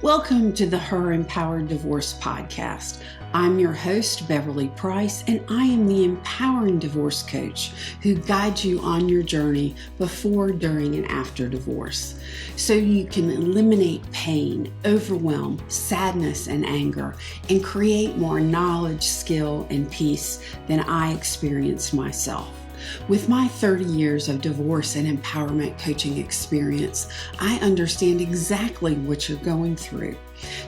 Welcome to the Her Empowered Divorce Podcast. I'm your host, Beverly Price, and I am the empowering divorce coach who guides you on your journey before, during, and after divorce so you can eliminate pain, overwhelm, sadness, and anger, and create more knowledge, skill, and peace than I experienced myself. With my 30 years of divorce and empowerment coaching experience, I understand exactly what you're going through.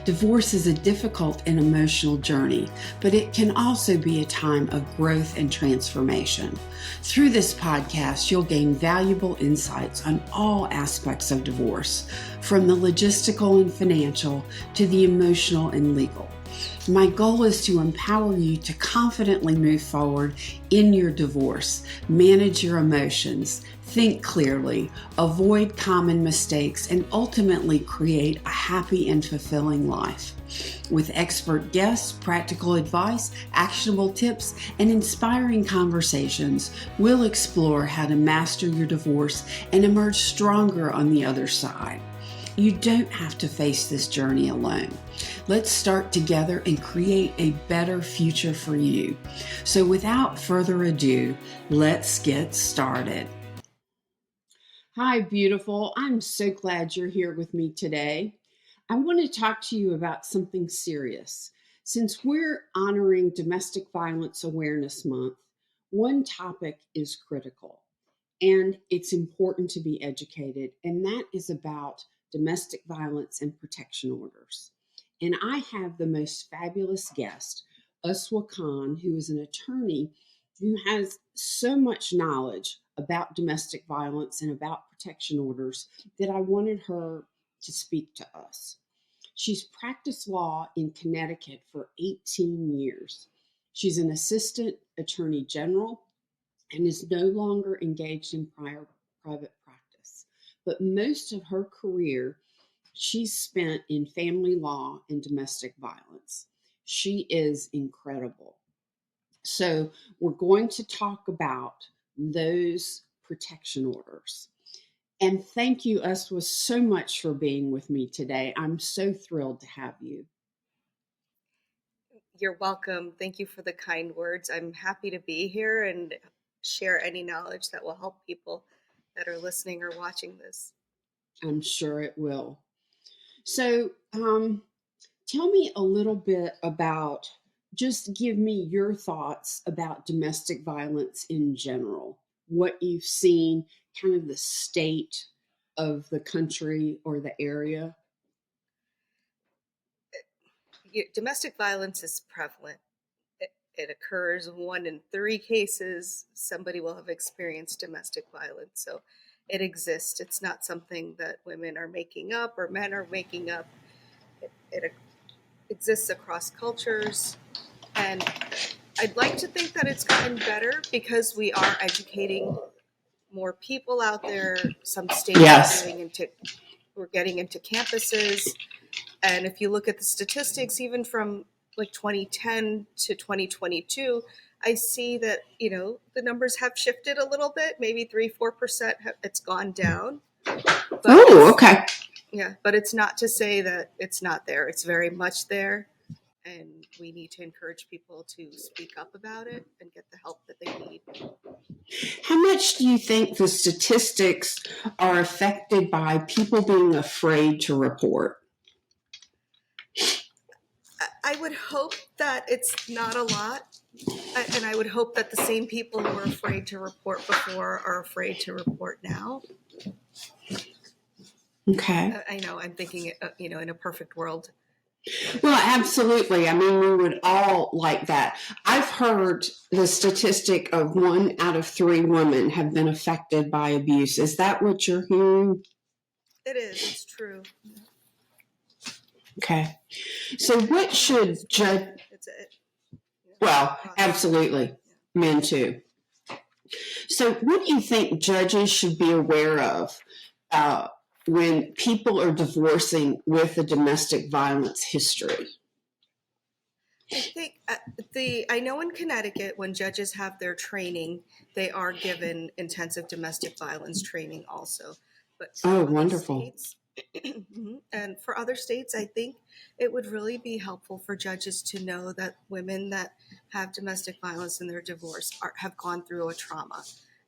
Divorce is a difficult and emotional journey, but it can also be a time of growth and transformation. Through this podcast, you'll gain valuable insights on all aspects of divorce, from the logistical and financial to the emotional and legal. My goal is to empower you to confidently move forward in your divorce, manage your emotions, think clearly, avoid common mistakes, and ultimately create a happy and fulfilling life. With expert guests, practical advice, actionable tips, and inspiring conversations, we'll explore how to master your divorce and emerge stronger on the other side. You don't have to face this journey alone. Let's start together and create a better future for you. So without further ado, let's get started. Hi, beautiful. I'm so glad you're here with me today. I want to talk to you about something serious. Since we're honoring Domestic Violence Awareness Month, one topic is critical, and it's important to be educated, and that is about domestic violence and protection orders. And I have the most fabulous guest, Uswah Khan, who is an attorney who has so much knowledge about domestic violence and about protection orders that I wanted her to speak to us. She's practiced law in Connecticut for 18 years. She's an assistant attorney general and is no longer engaged in private practice. But most of her career she's spent in family law and domestic violence. She is incredible. So we're going to talk about those protection orders. And thank you, Uswah, so much for being with me today. I'm so thrilled to have you. You're welcome. Thank you for the kind words. I'm happy to be here and share any knowledge that will help people that are listening or watching this. I'm sure it will. So, tell me a little bit about, just give me your thoughts about domestic violence in general, what you've seen, kind of the state of the country or the area. Domestic violence is prevalent. It occurs 1 in 3 cases. Somebody will have experienced domestic violence. So it exists. It's not something that women are making up or men are making up. It exists across cultures. And I'd like to think that it's gotten better because we are educating more people out there. Some states Yes. we're getting into campuses. And if you look at the statistics, even from like 2010 to 2022, I see that, the numbers have shifted a little bit, maybe 3-4%. It's gone down. Okay. Yeah, but it's not to say that it's not there. It's very much there. And we need to encourage people to speak up about it and get the help that they need. How much do you think the statistics are affected by people being afraid to report? I would hope that it's not a lot. And I would hope that the same people who were afraid to report before are afraid to report now. Okay. I know, I'm thinking, in a perfect world. Well, absolutely. I mean, we would all like that. I've heard the statistic of 1 out of 3 women have been affected by abuse. Is that what you're hearing? It is. It's true. Okay. So what should judge... Well, absolutely. Men too. So what do you think judges should be aware of when people are divorcing with a domestic violence history? I think I know in Connecticut, when judges have their training, they are given intensive domestic violence training also. But Oh, wonderful. Mhm. And for other states, I think it would really be helpful for judges to know that women that have domestic violence in their divorce have gone through a trauma.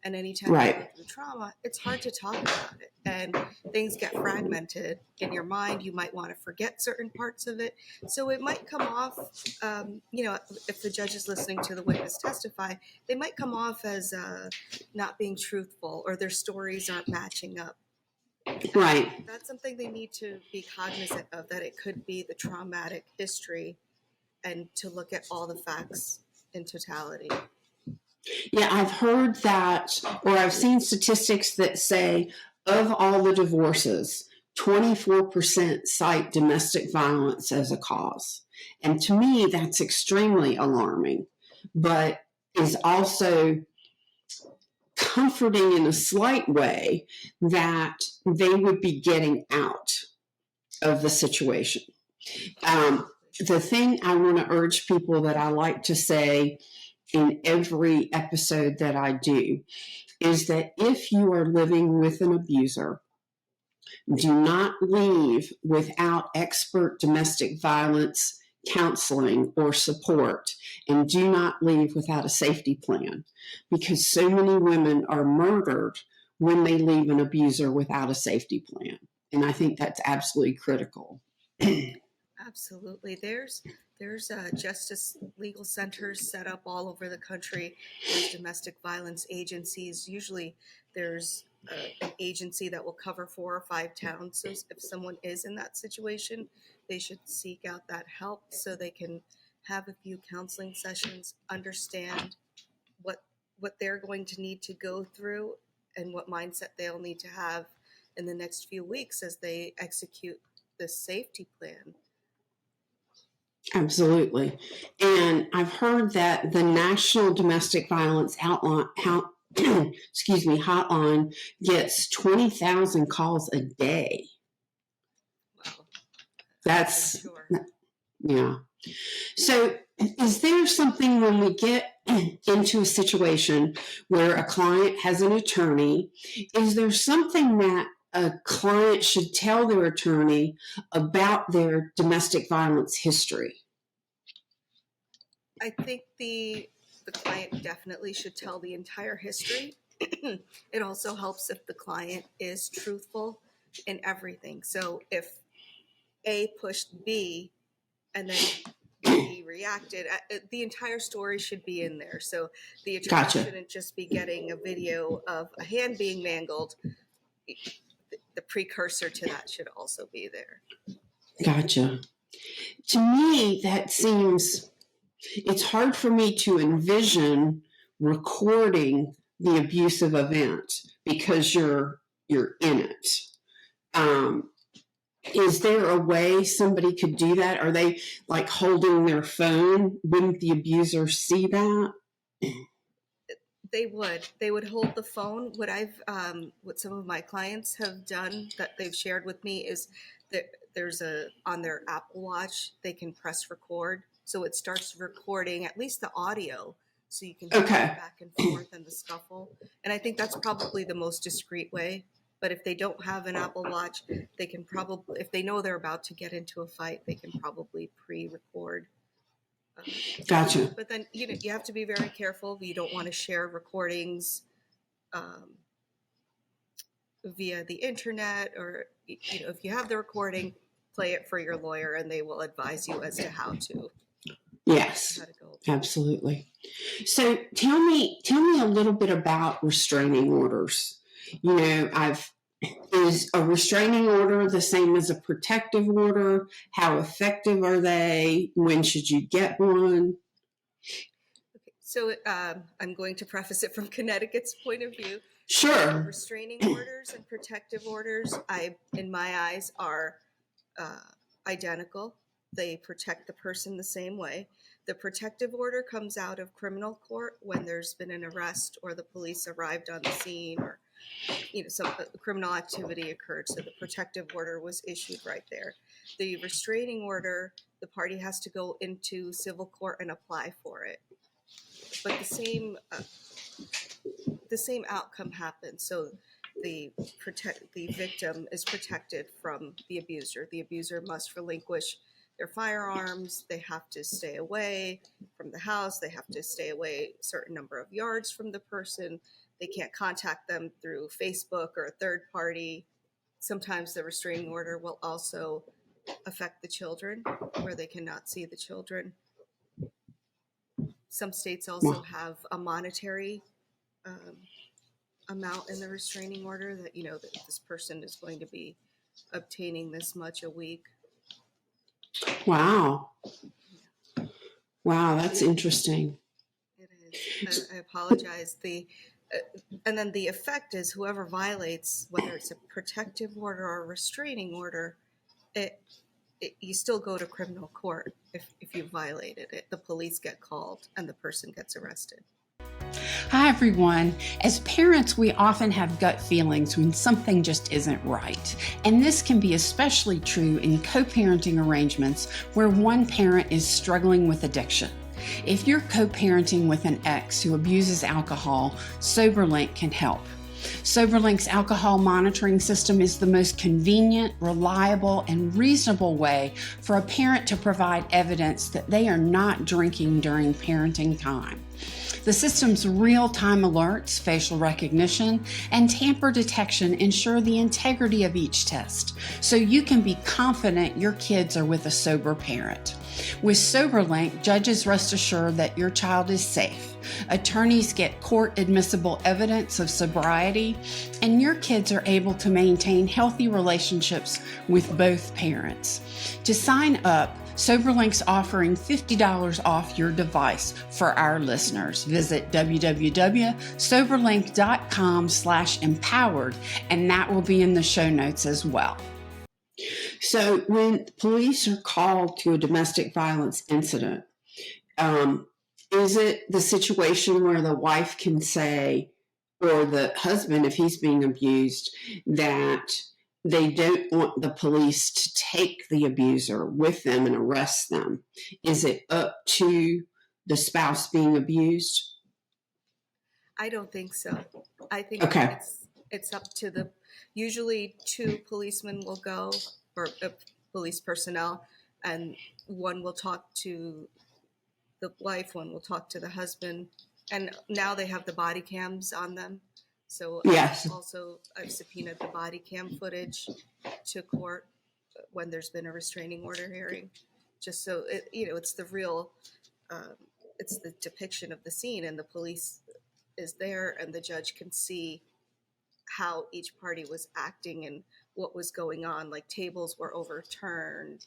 And anytime you go Right. through trauma, it's hard to talk about it. And things get fragmented in your mind. You might want to forget certain parts of it. So it might come off, if the judge is listening to the witness testify, they might come off as not being truthful or their stories aren't matching up. Right. That's something they need to be cognizant of, that it could be the traumatic history and to look at all the facts in totality. Yeah, I've heard that, or I've seen statistics that say of all the divorces, 24% cite domestic violence as a cause. And to me, that's extremely alarming, but is also comforting in a slight way that they would be getting out of the situation. The thing I want to urge people that I like to say in every episode that I do is that if you are living with an abuser, do not leave without expert domestic violence counseling or support, and do not leave without a safety plan, because so many women are murdered when they leave an abuser without a safety plan. And I think that's absolutely critical. Absolutely. There's justice legal centers set up all over the country. There's domestic violence agencies. Usually there's an agency that will cover 4 or 5 towns. So if someone is in that situation, they should seek out that help so they can have a few counseling sessions, understand what they're going to need to go through and what mindset they'll need to have in the next few weeks as they execute this safety plan. Absolutely. And I've heard that the National Domestic Violence hotline gets 20,000 calls a day. Wow. That's, Sure. yeah. So is there something when we get into a situation where a client has an attorney, is there something that a client should tell their attorney about their domestic violence history? I think the client definitely should tell the entire history. It also helps if the client is truthful in everything. So if A pushed B and then B reacted, the entire story should be in there. So the attorney Gotcha. shouldn't just be getting a video of a hand being mangled. The precursor to that should also be there. Gotcha. To me, that seems, it's hard for me to envision recording the abusive event because you're in it. Is there a way somebody could do that? Are they like holding their phone? Wouldn't the abuser see that? They would hold the phone. What some of my clients have done that they've shared with me is that there's on their Apple Watch, they can press record. So it starts recording at least the audio. So you can hear back and forth and the scuffle. And I think that's probably the most discreet way. But if they don't have an Apple Watch, they can probably, if they know they're about to get into a fight, they can probably pre-record. Gotcha. But then you have to be very careful. You don't want to share recordings via the internet, or if you have the recording, play it for your lawyer, and they will advise you as to how to. Yes, absolutely. So tell me a little bit about restraining orders. Is a restraining order the same as a protective order? How effective are they? When should you get one? Okay, so I'm going to preface it from Connecticut's point of view. Sure. Restraining orders and protective orders, in my eyes, are identical. They protect the person the same way. The protective order comes out of criminal court when there's been an arrest or the police arrived on the scene, or some criminal activity occurred. So the protective order was issued right there. The restraining order, the party has to go into civil court and apply for it. But the same outcome happens. So the victim is protected from the abuser. The abuser must relinquish their firearms. They have to stay away from the house. They have to stay away a certain number of yards from the person. They can't contact them through Facebook or a third party. Sometimes the restraining order will also affect the children, where they cannot see the children. Some states also have a monetary amount in the restraining order that, that this person is going to be obtaining this much a week. Wow. Wow, that's interesting. It is. I apologize. And then the effect is whoever violates, whether it's a protective order or a restraining order, you still go to criminal court if you violated it. The police get called and the person gets arrested. Hi, everyone. As parents, we often have gut feelings when something just isn't right. And this can be especially true in co-parenting arrangements where one parent is struggling with addiction. If you're co-parenting with an ex who abuses alcohol, SoberLink can help. SoberLink's alcohol monitoring system is the most convenient, reliable, and reasonable way for a parent to provide evidence that they are not drinking during parenting time. The system's real-time alerts, facial recognition, and tamper detection ensure the integrity of each test, so you can be confident your kids are with a sober parent. With SoberLink, judges rest assured that your child is safe. Attorneys get court-admissible evidence of sobriety, and your kids are able to maintain healthy relationships with both parents. To sign up, SoberLink's offering $50 off your device for our listeners. Visit www.soberlink.com/empowered, and that will be in the show notes as well. So when police are called to a domestic violence incident, is it the situation where the wife can say, or the husband, if he's being abused, that they don't want the police to take the abuser with them and arrest them? Is it up to the spouse being abused? I don't think so. I think okay. It's up to usually two policemen will go, or police personnel, and one will talk to the wife, one will talk to the husband, and now they have the body cams on them. So yes. I've subpoenaed the body cam footage to court when there's been a restraining order hearing, just so it's the real, it's the depiction of the scene, and the police is there, and the judge can see how each party was acting and what was going on, like tables were overturned,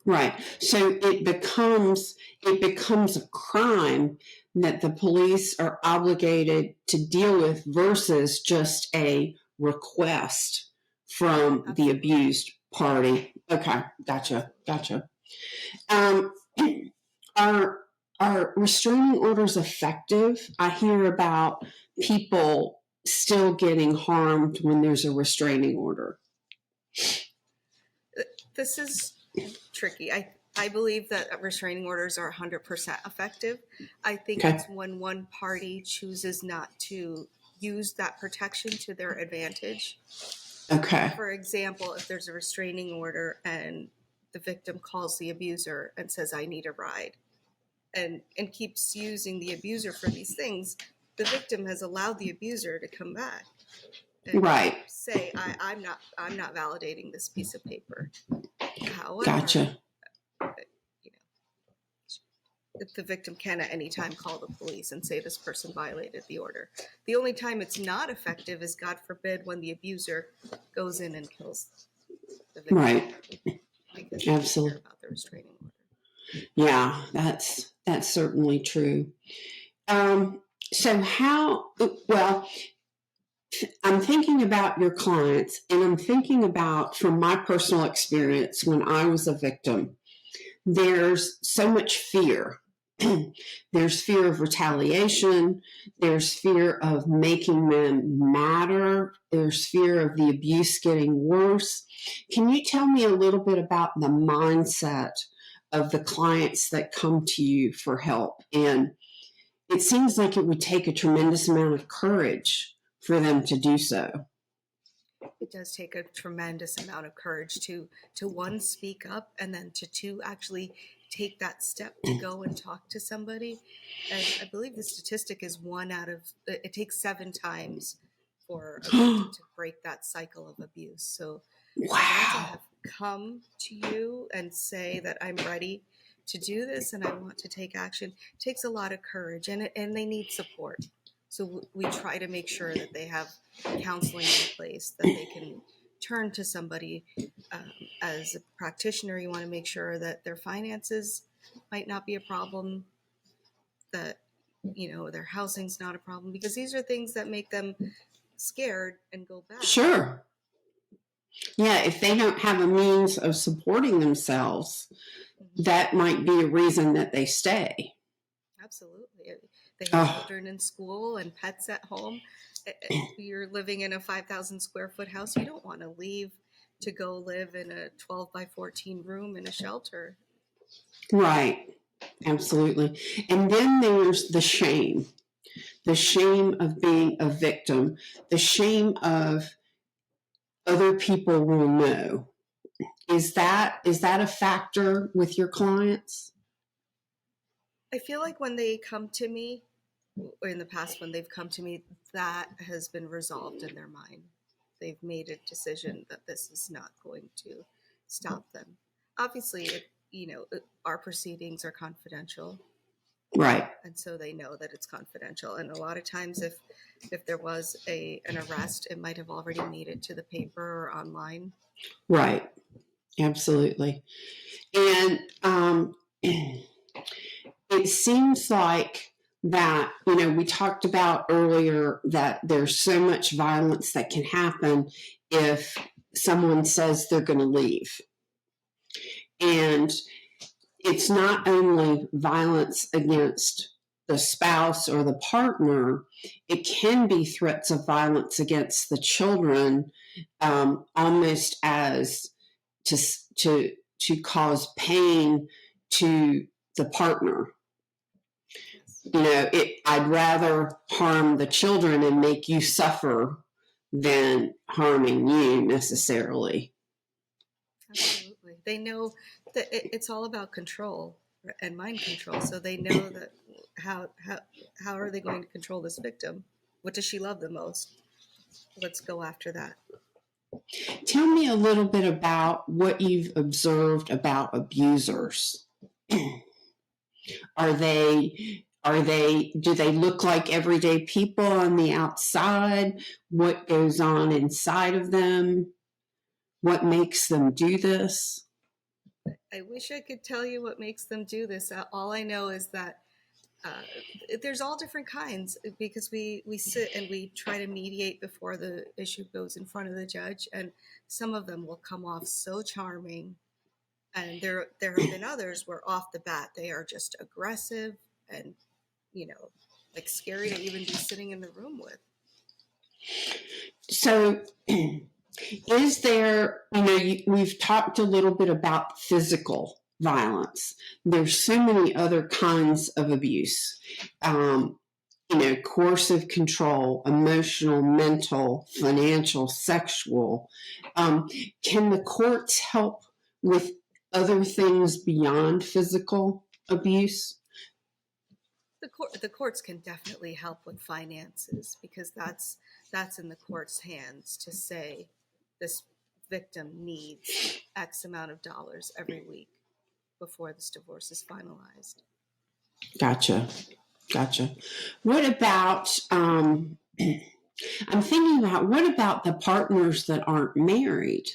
Right. So it becomes a crime that the police are obligated to deal with versus just a request from the abused party. Okay. Gotcha. Are restraining orders effective? I hear about people still getting harmed when there's a restraining order. This is tricky. I believe that restraining orders are 100% effective. I think it's when one party chooses not to use that protection to their advantage. Okay. For example, if there's a restraining order and the victim calls the abuser and says, "I need a ride," and keeps using the abuser for these things, the victim has allowed the abuser to come back and say, I'm not validating this piece of paper. However, gotcha. The victim can at any time call the police and say this person violated the order. The only time it's not effective is, God forbid, when the abuser goes in and kills the victim. Right. Because absolutely. About the restraining order. Yeah, that's certainly true. So I'm thinking about your clients, and I'm thinking about, from my personal experience when I was a victim, there's so much fear. There's fear of retaliation. There's fear of making them matter. There's fear of the abuse getting worse. Can you tell me a little bit about the mindset of the clients that come to you for help? And it seems like it would take a tremendous amount of courage for them to do so. It does take a tremendous amount of courage to one, speak up, and then to two, actually take that step to go and talk to somebody. And I believe the statistic is it takes 7 times for a victim to break that cycle of abuse. So for them to Wow. have come to you and say that I'm ready to do this and I want to take action takes a lot of courage, and they need support. So we try to make sure that they have counseling in place, that they can turn to somebody. As a practitioner, you want to make sure that their finances might not be a problem, that their housing's not a problem, because these are things that make them scared and go back. Sure. Yeah, if they don't have a means of supporting themselves, that might be a reason that they stay. Absolutely. They have children in school and pets at home. You're living in a 5,000 square foot house. You don't want to leave to go live in a 12 by 14 room in a shelter. Right. Absolutely. And then there's the shame of being a victim, the shame of other people will know. Is that a factor with your clients? I feel like when they come to me, or in the past when they've come to me, that has been resolved in their mind. They've made a decision that this is not going to stop them. Obviously, our proceedings are confidential. Right. And so they know that it's confidential. And a lot of times if there was an arrest, it might have already made it to the paper or online. Right. Absolutely. And it seems like that, we talked about earlier that there's so much violence that can happen if someone says they're going to leave. And it's not only violence against the spouse or the partner, it can be threats of violence against the children, almost as to cause pain to the partner. I'd rather harm the children and make you suffer than harming you necessarily. Absolutely. They know that it's all about control and mind control. So they know that how are they going to control this victim? What does she love the most? Let's go after that. Tell me a little bit about what you've observed about abusers. Do they look like everyday people on the outside? What goes on inside of them? What makes them do this? I wish I could tell you what makes them do this. All I know is that there's all different kinds, because we sit and we try to mediate before the issue goes in front of the judge, and some of them will come off so charming, and there have been others where off the bat they are just aggressive and like scary to even be sitting in the room with. So is there, we've talked a little bit about physical violence. There's so many other kinds of abuse. Coercive control, emotional, mental, financial, sexual. Can the courts help with other things beyond physical abuse? The courts can definitely help with finances, because that's in the court's hands to say this victim needs X amount of dollars every week before this divorce is finalized. Gotcha. What about, I'm thinking about, what about the partners that aren't married?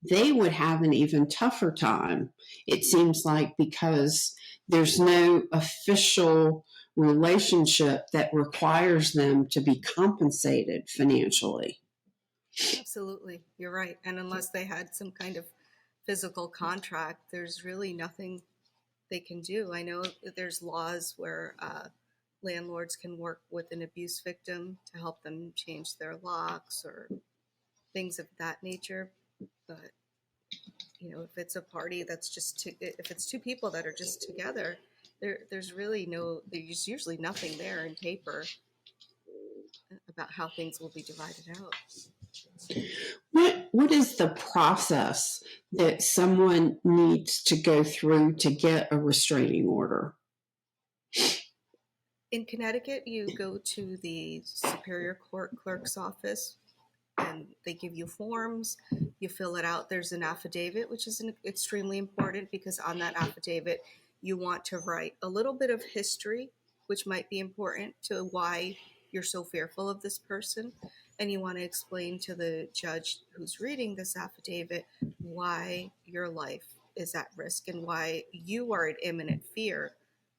They would have an even tougher time, it seems like, because there's no official relationship that requires them to be compensated financially. Absolutely. You're right. And unless they had some kind of physical contract, there's really nothing they can do. I know that there's laws where landlords can work with an abuse victim to help them change their locks or things of that nature. But if it's a party that's if it's two people that are just together, there's usually nothing there in paper. about how things will be divided out. What is the process that someone needs to go through to get a restraining order? In Connecticut, you go to the Superior Court clerk's office and they give you forms. You fill it out. There's an affidavit, which is extremely important because on that affidavit, you want to write a little bit of history, which might be important to why you're so fearful of this person. And you want to explain to the judge who's reading this affidavit why your life is at risk and why you are in imminent fear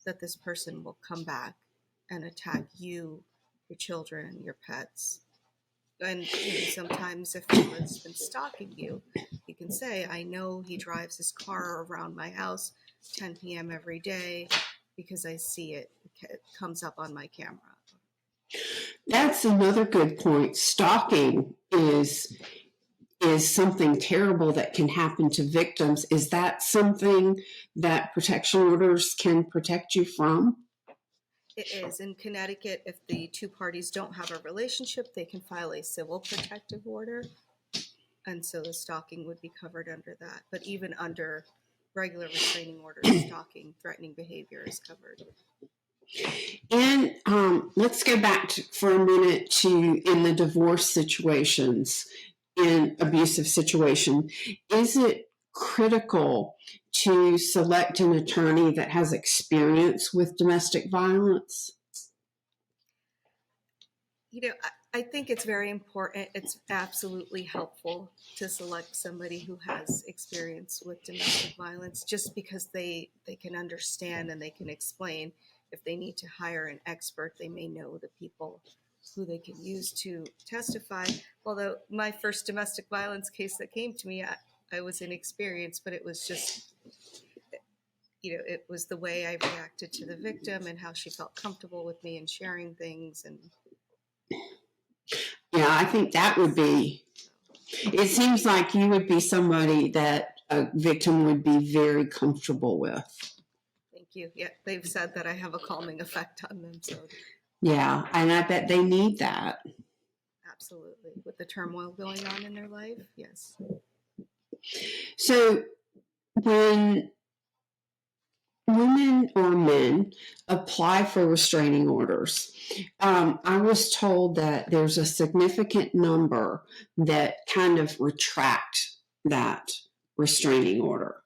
that this person will come back and attack you, your children, your pets. And sometimes if someone's been stalking you, you can say, I know he drives his car around my house 10 p.m. every day because I see it. It comes up on my camera. That's another good point. Stalking is something terrible that can happen to victims. Is that something that protection orders can protect you from? It is. In Connecticut, if the two parties don't have a relationship, they can file a civil protective order. And so the stalking would be covered under that. But even under regular restraining orders, stalking, threatening behavior is covered. And let's go back for a minute to in the divorce situations, in abusive situation. Is it critical to select an attorney that has experience with domestic violence? I think it's very important. It's absolutely helpful to select somebody who has experience with domestic violence just because they can understand and they can explain. If they need to hire an expert, they may know the people who they can use to testify. Although my first domestic violence case that came to me, I was inexperienced, but it was just, it was the way I reacted to the victim and how she felt comfortable with me and sharing things. And yeah, I think that would be, it seems like you would be somebody that a victim would be very comfortable with. Thank you. Yeah, they've said that I have a calming effect on them. So yeah, and I bet they need that. Absolutely. With the turmoil going on in their life, yes. So when women or men apply for restraining orders, I was told that there's a significant number that kind of retract that restraining order.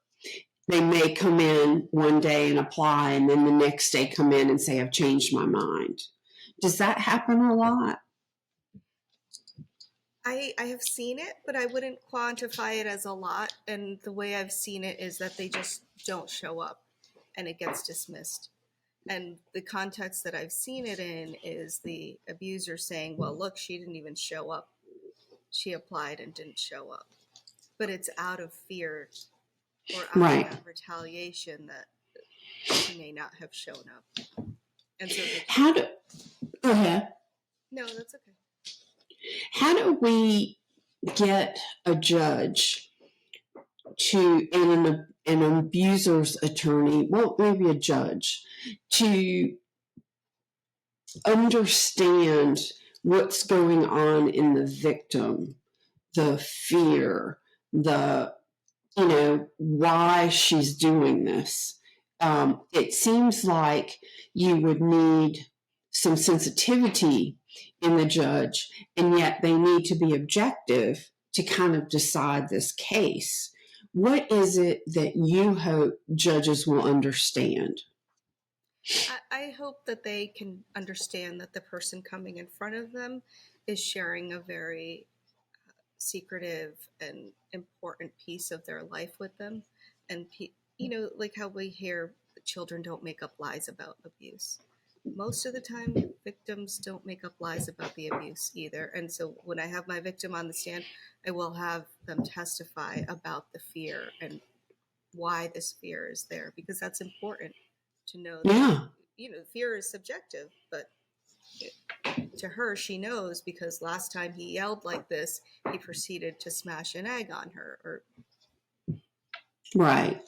They may come in one day and apply, and then the next day come in and say, I've changed my mind. Does that happen a lot? I have seen it, but I wouldn't quantify it as a lot. And the way I've seen it is that they just don't show up and it gets dismissed. And the context that I've seen it in is the abuser saying, well, look, she didn't even show up. She applied and didn't show up. But it's out of fear or out right. of that retaliation that she may not have shown up. And so go ahead. No, that's okay. How do we get a judge to, and an abuser's attorney, well, maybe a judge, to understand what's going on in the victim, the fear, the, why she's doing this? It seems like you would need some sensitivity in the judge, and yet they need to be objective to kind of decide this case. What is it that you hope judges will understand? I hope that they can understand that the person coming in front of them is sharing a very secretive and important piece of their life with them. And, like how we hear children don't make up lies about abuse. Most of the time, victims don't make up lies about the abuse either. And so when I have my victim on the stand, I will have them testify about the fear and why this fear is there, because that's important to know that, fear is subjective, but to her, she knows because last time he yelled like this, he proceeded to smash an egg on her. Right.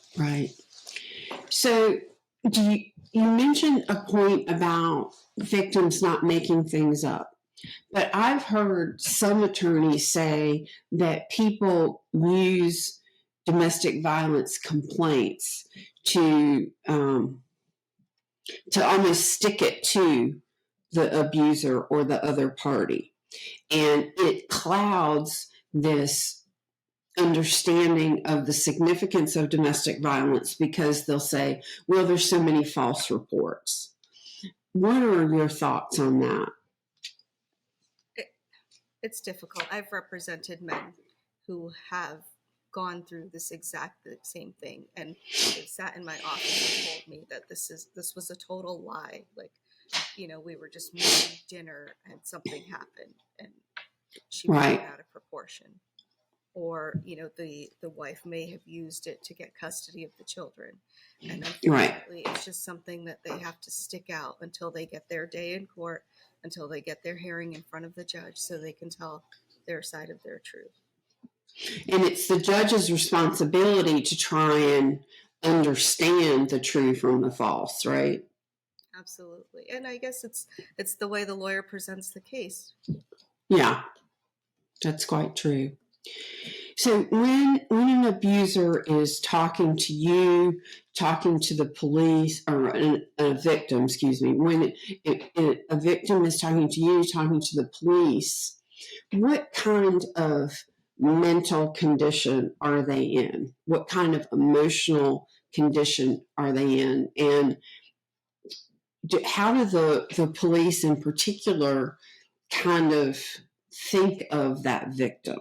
So you mentioned a point about victims not making things up. But I've heard some attorneys say that people use domestic violence complaints to almost stick it to the abuser or the other party. And it clouds this understanding of the significance of domestic violence because they'll say, well, there's so many false reports. What are your thoughts on that? It's difficult. I've represented men who have gone through this exact same thing, and they've sat in my office and told me that this was a total lie. Like, we were just making dinner and something happened and she blew it out of proportion. Or, the wife may have used it to get custody of the children. And unfortunately, it's just something that they have to stick out until they get their day in court, until they get their hearing in front of the judge so they can tell their side of their truth. And it's the judge's responsibility to try and understand the true from the false, right? Absolutely. And I guess it's the way the lawyer presents the case. Yeah, that's quite true. So when an abuser is talking to you, talking to the police, or a victim, when a victim is talking to you, talking to the police, what kind of mental condition are they in? What kind of emotional condition are they in? And how do the police in particular kind of think of that victim?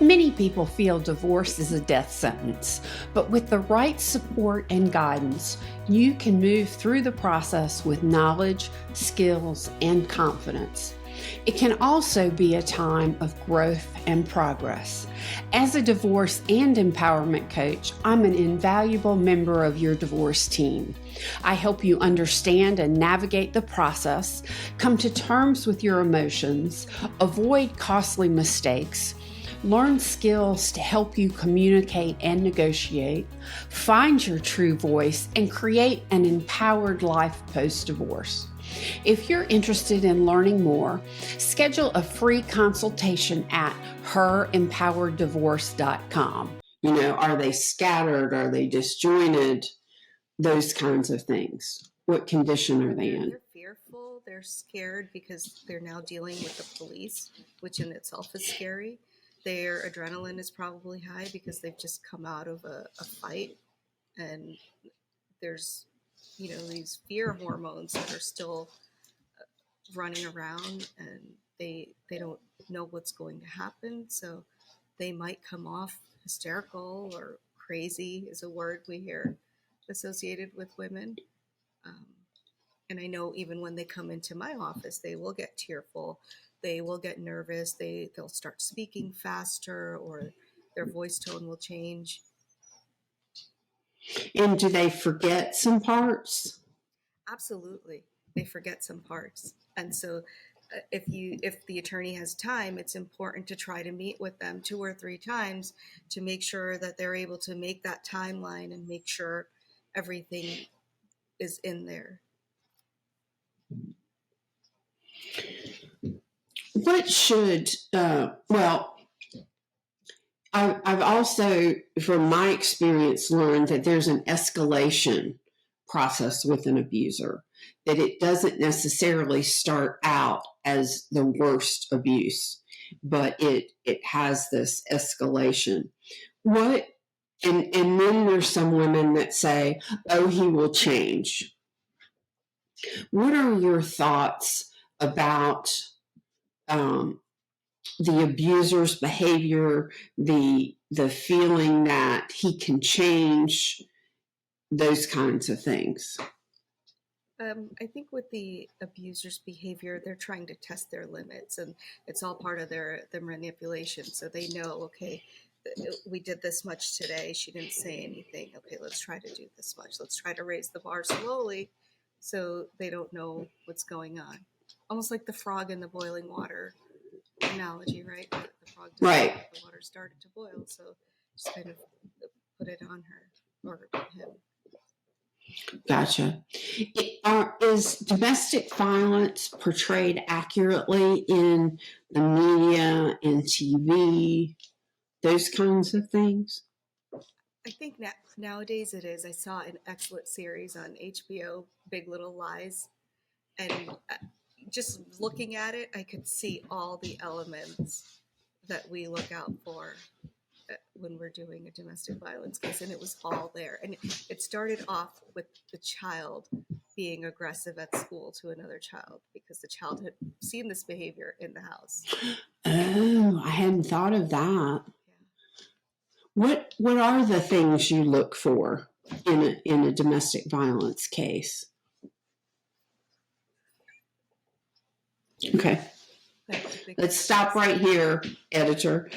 Many people feel divorce is a death sentence, but with the right support and guidance, you can move through the process with knowledge, skills, and confidence. It can also be a time of growth and progress. As a divorce and empowerment coach, I'm an invaluable member of your divorce team. I help you understand and navigate the process, come to terms with your emotions, avoid costly mistakes, learn skills to help you communicate and negotiate, find your true voice, and create an empowered life post-divorce. If you're interested in learning more, schedule a free consultation at herempowereddivorce.com. Are they scattered? Are they disjointed? Those kinds of things. What condition are they in? They're fearful. They're scared because they're now dealing with the police, which in itself is scary. Their adrenaline is probably high because they've just come out of a fight, and there's these fear hormones that are still running around, and they don't know what's going to happen, so they might come off hysterical, or crazy is a word we hear associated with women. And I know even when they come into my office, they will get tearful, they will get nervous, they'll start speaking faster, or their voice tone will change. And do they forget some parts? Absolutely. They forget some parts. And so if the attorney has time, it's important to try to meet with them 2 or 3 times to make sure that they're able to make that timeline and make sure everything is in there. What should, I've also, from my experience, learned that there's an escalation process with an abuser, that it doesn't necessarily start out as the worst abuse, but it has this escalation. And then there's some women that say, oh, he will change. What are your thoughts about the abuser's behavior, the feeling that he can change, those kinds of things? I think with the abuser's behavior, they're trying to test their limits, and it's all part of their manipulation. So they know, okay, we did this much today. She didn't say anything. Okay, let's try to do this much. Let's try to raise the bar slowly, so they don't know what's going on. Almost like the frog in the boiling water analogy, right? The frog didn't know the water started to boil, so just kind of put it on her or him. Gotcha. Is domestic violence portrayed accurately in the media and TV, those kinds of things? I think nowadays it is. I saw an excellent series on HBO, Big Little Lies, and just looking at it, I could see all the elements that we look out for when we're doing a domestic violence case, and it was all there. And it started off with the child being aggressive at school to another child because the child had seen this behavior in the house. Oh, I hadn't thought of that. Yeah. What are the things you look for in a domestic violence case? Okay. Let's stop right here, editor.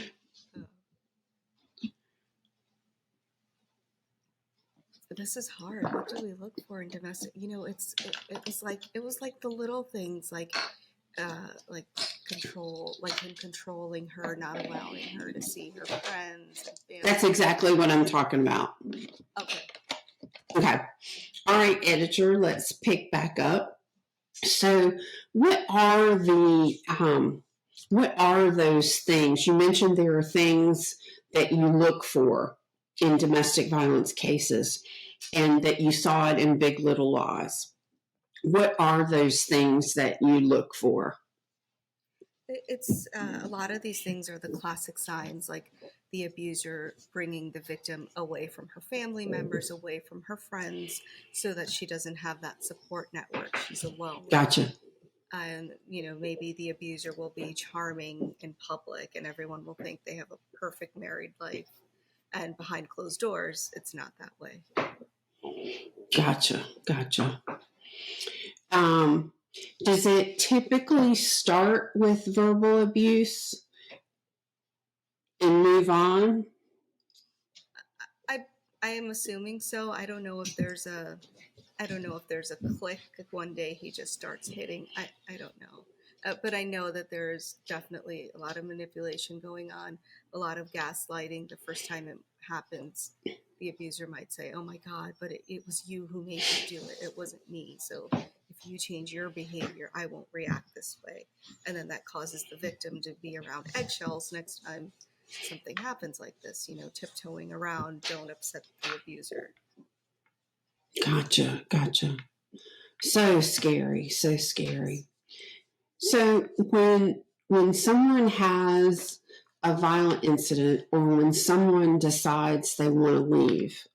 This is hard. What do we look for in domestic? You know, it was like the little things, like control, like him controlling her, not allowing her to see her friends. That's exactly what I'm talking about. Okay. Okay. All right, editor. Let's pick back up. So, what are those things? You mentioned there are things that you look for in domestic violence cases, and that you saw it in Big Little Lies. What are those things that you look for? It's a lot of these things are the classic signs, like the abuser bringing the victim away from her family members, away from her friends, so that she doesn't have that support network. She's alone. Gotcha. And, you know, maybe the abuser will be charming in public and everyone will think they have a perfect married life. And behind closed doors, it's not that way. Gotcha. Does it typically start with verbal abuse and move on? I am assuming so. I don't know if there's a click. Like one day he just starts hitting. I don't know. But I know that there's definitely a lot of manipulation going on, a lot of gaslighting. The first time it happens, the abuser might say, "Oh my God, but it was you who made me do it. It wasn't me. So if you change your behavior, I won't react this way." And then that causes the victim to be around eggshells next time something happens like this, you know, tiptoeing around, don't upset the abuser. Gotcha. So scary. So when someone has a violent incident, or when someone decides they want to leave,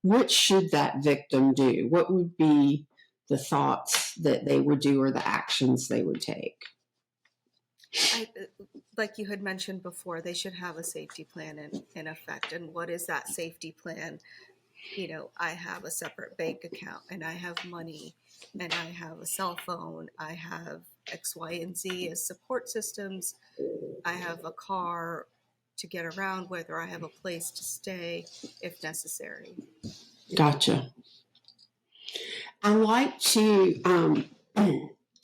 what should that victim do? What would be the thoughts that they would do or the actions they would take? Like you had mentioned before, they should have a safety plan in effect. And what is that safety plan? You know, I have a separate bank account and I have money and I have a cell phone. I have X, Y, and Z as support systems. I have a car to get around, whether I have a place to stay if necessary. Gotcha. I like to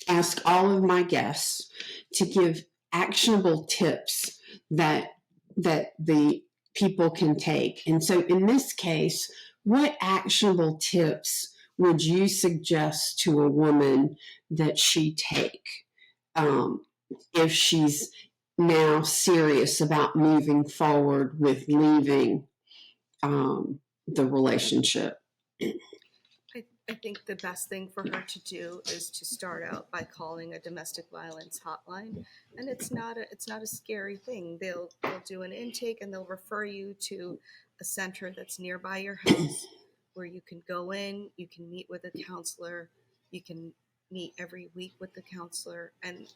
ask all of my guests to give actionable tips that the people can take. And so in this case, what actionable tips would you suggest to a woman that she take if she's now serious about moving forward with leaving the relationship? I think the best thing for her to do is to start out by calling a domestic violence hotline, and it's not a scary thing. They'll do an intake and they'll refer you to a center that's nearby your house where you can go in, you can meet with a counselor, you can meet every week with the counselor, and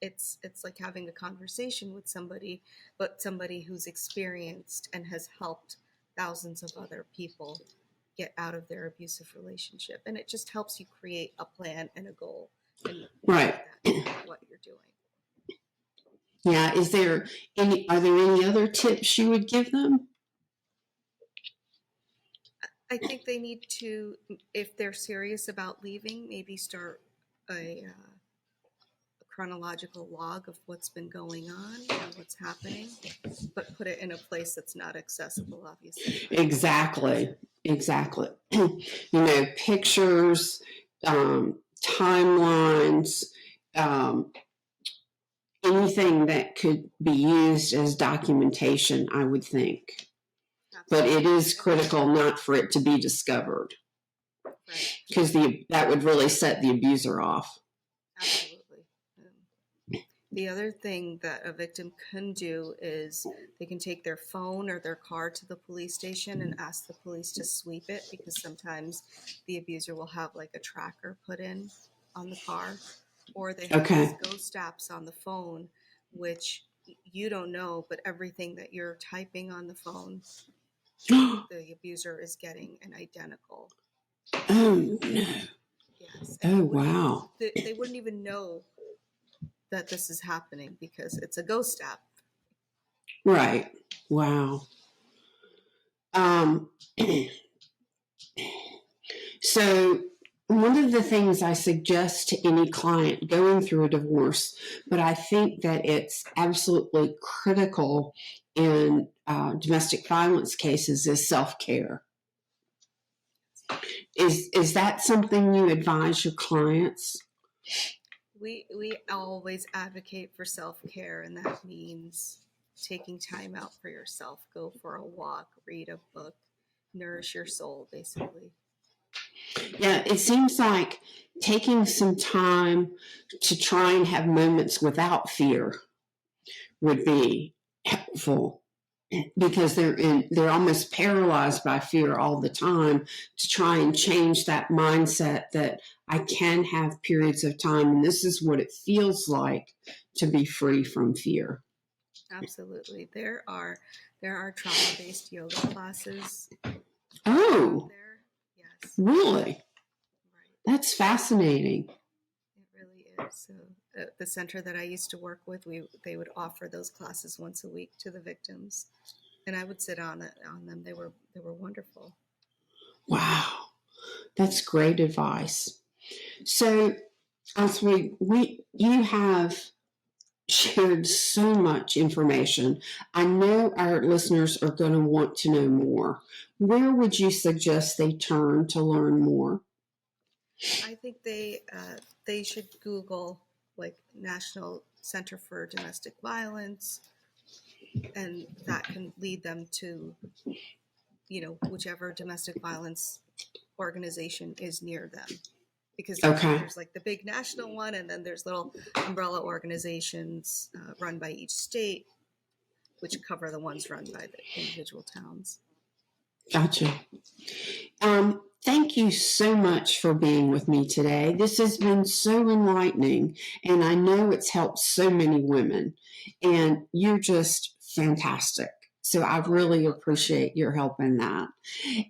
it's like having a conversation with somebody, but somebody who's experienced and has helped thousands of other people get out of their abusive relationship. And it just helps you create a plan and a goal and right. What you're doing. Yeah. Are there any other tips you would give them? I think they need to, if they're serious about leaving, maybe start a chronological log of what's been going on and what's happening, but put it in a place that's not accessible, obviously. Exactly. Exactly. Pictures, timelines, anything that could be used as documentation, I would think. But it is critical not for it to be discovered, because that would really set the abuser off. Absolutely. The other thing that a victim can do is they can take their phone or their car to the police station and ask the police to sweep it, because sometimes the abuser will have like a tracker put in on the car, or they have these ghost apps on the phone, which you don't know, but everything that you're typing on the phone, the abuser is getting an identical. Oh, no. Yes. Oh, wow. They wouldn't even know that this is happening because it's a ghost app. Right. Wow. So one of the things I suggest to any client going through a divorce, but I think that it's absolutely critical in domestic violence cases, is self-care. Is that something you advise your clients? We always advocate for self-care, and that means taking time out for yourself. Go for a walk, read a book, nourish your soul, basically. Yeah, it seems like taking some time to try and have moments without fear would be helpful, because they're almost paralyzed by fear all the time, to try and change that mindset that I can have periods of time and this is what it feels like to be free from fear. Absolutely. There are trauma-based yoga classes. Oh, there. Yes. Really? Right. That's fascinating. It really is. So the center that I used to work with, they would offer those classes once a week to the victims, and I would sit on them. They were wonderful. Wow, that's great advice. So, Uswah, you have shared so much information. I know our listeners are going to want to know more. Where would you suggest they turn to learn more? I think they should Google like National Center for Domestic Violence, and that can lead them to, whichever domestic violence organization is near them. Because there's like the big national one, and then there's little umbrella organizations run by each state, which cover the ones run by the individual towns. Gotcha. Thank you so much for being with me today. This has been so enlightening, and I know it's helped so many women, and you're just fantastic. So I really appreciate your help in that.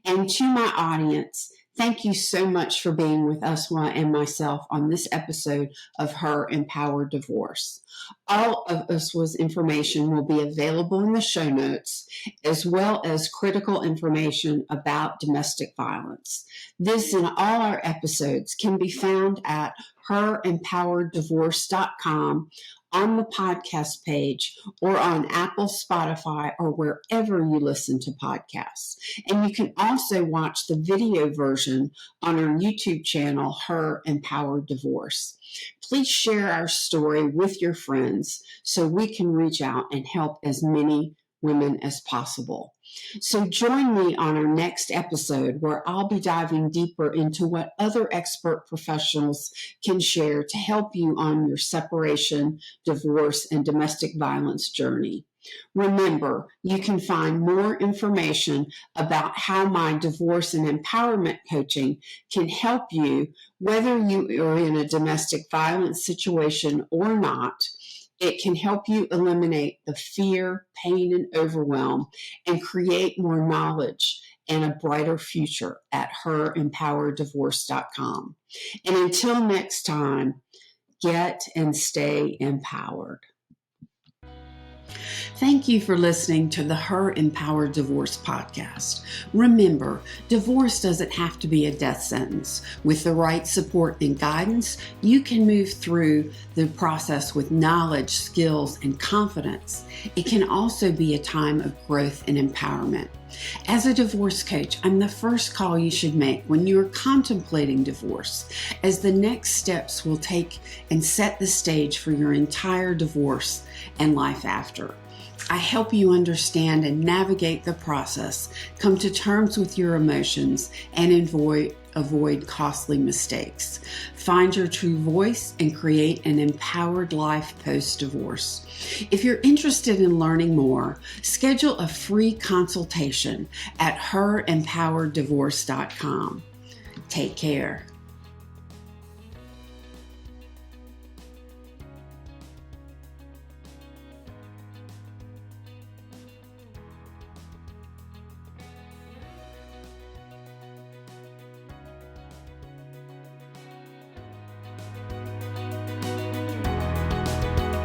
And to my audience, thank you so much for being with Uswah and myself on this episode of Her Empowered Divorce. All of Uswah's information will be available in the show notes, as well as critical information about domestic violence. This and all our episodes can be found at herempowereddivorce.com, on the podcast page, or on Apple, Spotify, or wherever you listen to podcasts. And you can also watch the video version on our YouTube channel, Her Empowered Divorce. Please share our story with your friends so we can reach out and help as many women as possible. So join me on our next episode, where I'll be diving deeper into what other expert professionals can share to help you on your separation, divorce, and domestic violence journey. Remember, you can find more information about how my divorce and empowerment coaching can help you, whether you are in a domestic violence situation or not. It can help you eliminate the fear, pain, and overwhelm, and create more knowledge and a brighter future at herempowereddivorce.com. And until next time, get and stay empowered. Thank you for listening to the Her Empowered Divorce podcast. Remember, divorce doesn't have to be a death sentence. With the right support and guidance, you can move through the process with knowledge, skills, and confidence. It can also be a time of growth and empowerment. As a divorce coach, I'm the first call you should make when you are contemplating divorce, as the next steps will take and set the stage for your entire divorce and life after. I help you understand and navigate the process, come to terms with your emotions, and avoid costly mistakes. Find your true voice and create an empowered life post-divorce. If you're interested in learning more, schedule a free consultation at herempowereddivorce.com. Take care.